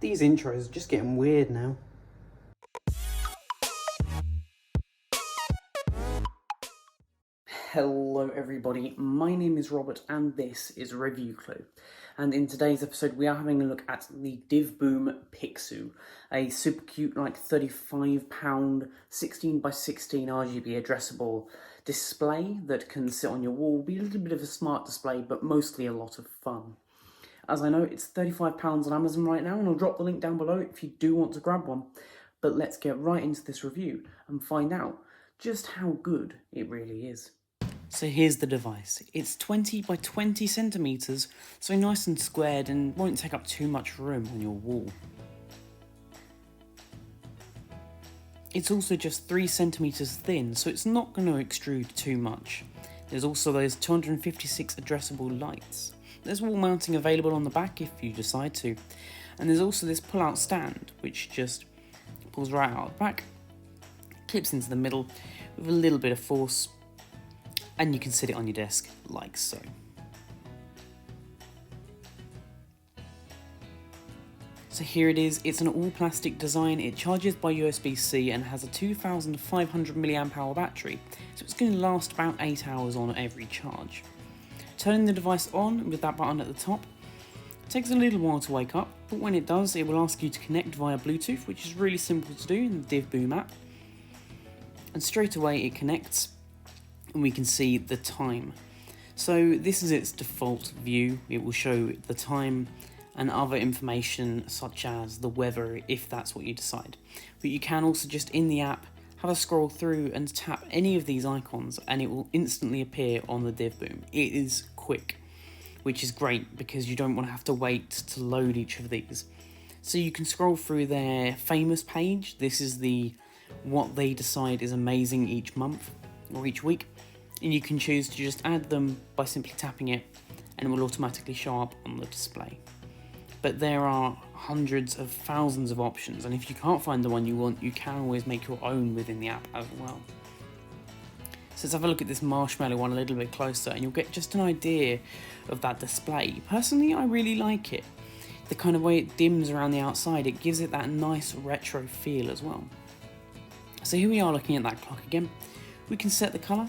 These intros are just getting weird now. Hello everybody, my name is Robert and this is Review Clue. And in today's episode we are having a look at the DIVBOOM PIXOO, a super cute like £35 16x16 RGB addressable display that can sit on your wall, be a little bit of a smart display but mostly a lot of fun. As I know, it's £35 on Amazon right now, and I'll drop the link down below if you do want to grab one. But let's get right into this review and find out just how good it really is. So here's the device. It's 20 by 20 centimeters, so nice and squared and won't take up too much room on your wall. It's also just 3 centimeters thin, so it's not going to extrude too much. There's also those 256 addressable lights. There's wall mounting available on the back if you decide to. And there's also this pull-out stand, which just pulls right out the back, clips into the middle with a little bit of force, and you can sit it on your desk like so. So here it is, it's an all plastic design, it charges by USB-C and has a 2500 mAh battery, so it's going to last about 8 hours on every charge. Turning the device on with that button at the top takes a little while to wake up, but when it does it will ask you to connect via Bluetooth, which is really simple to do in the DIVBOOM app. And straight away it connects and we can see the time. So this is its default view. It will show the time and other information such as the weather if that's what you decide. But you can also just in the app have a scroll through and tap any of these icons and it will instantly appear on the DIVBOOM. It is quick, which is great because you don't want to have to wait to load each of these. So you can scroll through their famous page. This is the what they decide is amazing each month or each week, and you can choose to just add them by simply tapping it and it will automatically show up on the display. But there are hundreds of thousands of options, and if you can't find the one you want, you can always make your own within the app as well. So let's have a look at this marshmallow one a little bit closer and you'll get just an idea of that display. Personally, I really like it. The kind of way it dims around the outside, it gives it that nice retro feel as well. So here we are looking at that clock again. We can set the colour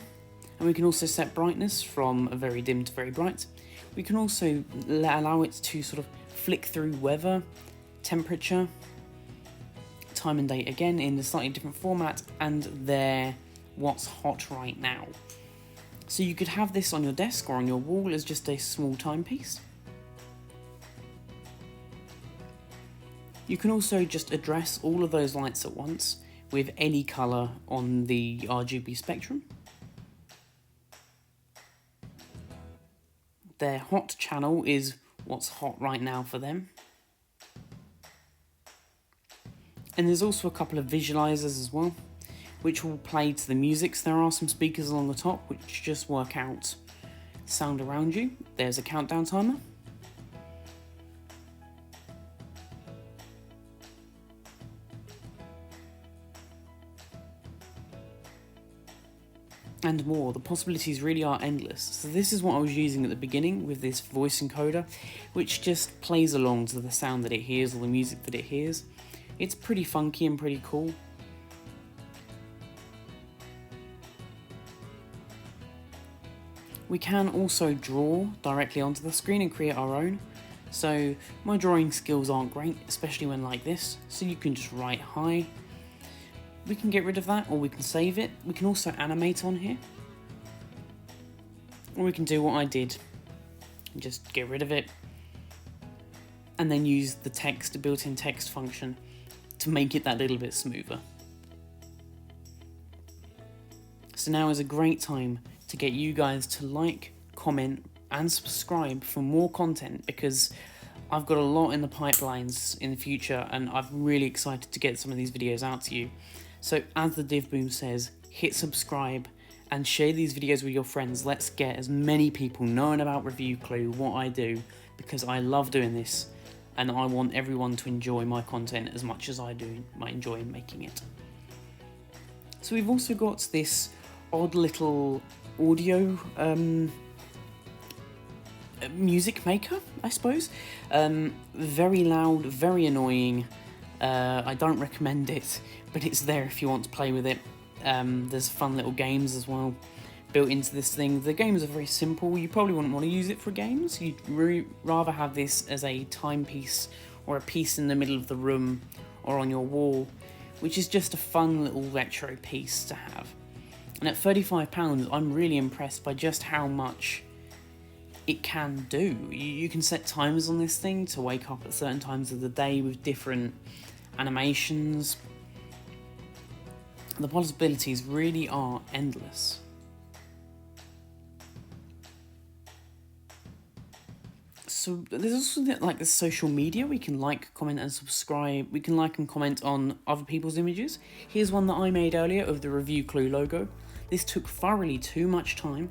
and we can also set brightness from a very dim to very bright. We can also allow it to sort of flick through weather, temperature, time and date again in a slightly different format, and their what's hot right now. So you could have this on your desk or on your wall as just a small timepiece. You can also just address all of those lights at once with any colour on the RGB spectrum. Their hot channel is what's hot right now for them. And there's also a couple of visualizers as well, which will play to the music. So there are some speakers along the top which just work out sound around you. There's a countdown timer. And more. The possibilities really are endless. So this is what I was using at the beginning with this voice encoder, which just plays along to the sound that it hears or the music that it hears. It's pretty funky and pretty cool. We can also draw directly onto the screen and create our own. So my drawing skills aren't great, especially when like this. So you can just write hi. We can get rid of that or we can save it. We can also animate on here. Or we can do what I did and just get rid of it and then use the text, built-in text function to make it that little bit smoother. So now is a great time to get you guys to like, comment and subscribe for more content, because I've got a lot in the pipelines in the future and I'm really excited to get some of these videos out to you. So as the DIVBOOM says, hit subscribe and share these videos with your friends. Let's get as many people knowing about Review Clue, what I do, because I love doing this and I want everyone to enjoy my content as much as I do. I enjoy making it. So we've also got this odd little audio music maker, I suppose. Very loud, very annoying. I don't recommend it, but it's there if you want to play with it. There's fun little games as well built into this thing. The games are very simple. You probably wouldn't want to use it for games. You'd rather have this as a timepiece or a piece in the middle of the room or on your wall, which is just a fun little retro piece to have. And at £35, I'm really impressed by just how much it can do. You can set timers on this thing to wake up at certain times of the day with different animations. The possibilities really are endless. So there's also like the social media. We can like, comment and subscribe. We can like and comment on other people's images. Here's one that I made earlier of the Review Clue logo. This took thoroughly too much time,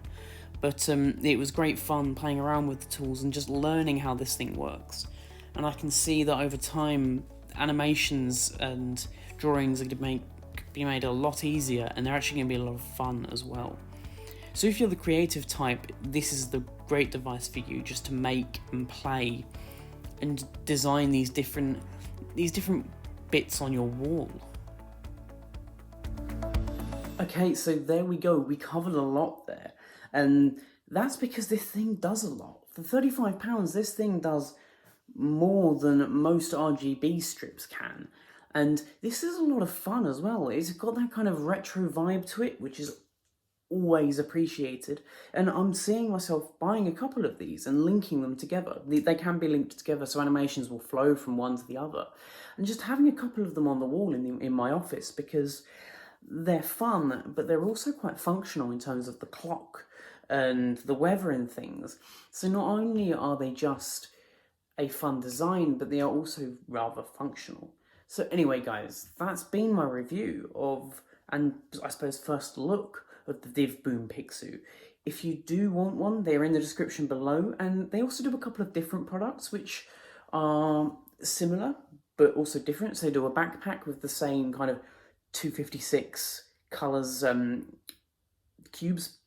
but it was great fun playing around with the tools and just learning how this thing works. And I can see that over time, animations and drawings are going to be made a lot easier, and they're actually going to be a lot of fun as well. So if you're the creative type, this is the great device for you, just to make and play and design these different bits on your wall. Okay, so there we go. We covered a lot there, and that's because this thing does a lot. For £35, this thing does more than most RGB strips can, and this is a lot of fun as well. It's got that kind of retro vibe to it, which is always appreciated, and I'm seeing myself buying a couple of these and linking them together. They can be linked together, so animations will flow from one to the other, and just having a couple of them on the wall in my office, because they're fun, but they're also quite functional in terms of the clock and the weather and things. So not only are they just a fun design, but they are also rather functional. So anyway, guys, that's been my review of, and I suppose first look of the DIVBOOM PIXOO. If you do want one, they're in the description below, and they also do a couple of different products which are similar but also different. So they do a backpack with the same kind of 256 colours cubes.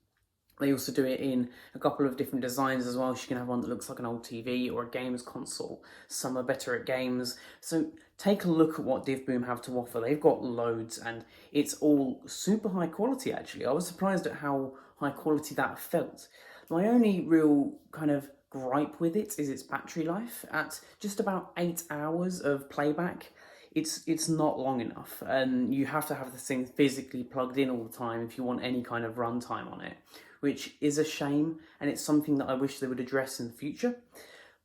They also do it in a couple of different designs as well. So you can have one that looks like an old TV or a games console. Some are better at games. So take a look at what DIVBOOM have to offer. They've got loads, and it's all super high quality actually. I was surprised at how high quality that felt. My only real kind of gripe with it is its battery life. At just about 8 hours of playback, it's not long enough, and you have to have this thing physically plugged in all the time if you want any kind of runtime on it, which is a shame, and it's something that I wish they would address in the future.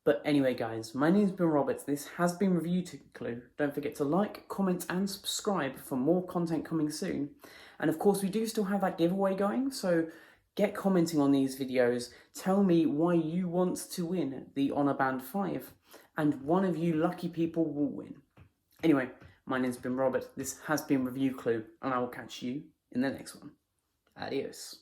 But anyway, guys, my name's been Robert. This has been Review Clue. Don't forget to like, comment and subscribe for more content coming soon. And of course, we do still have that giveaway going, so get commenting on these videos. Tell me why you want to win the Honor Band 5, and one of you lucky people will win. Anyway, my name's been Robert. This has been Review Clue, and I will catch you in the next one. Adios.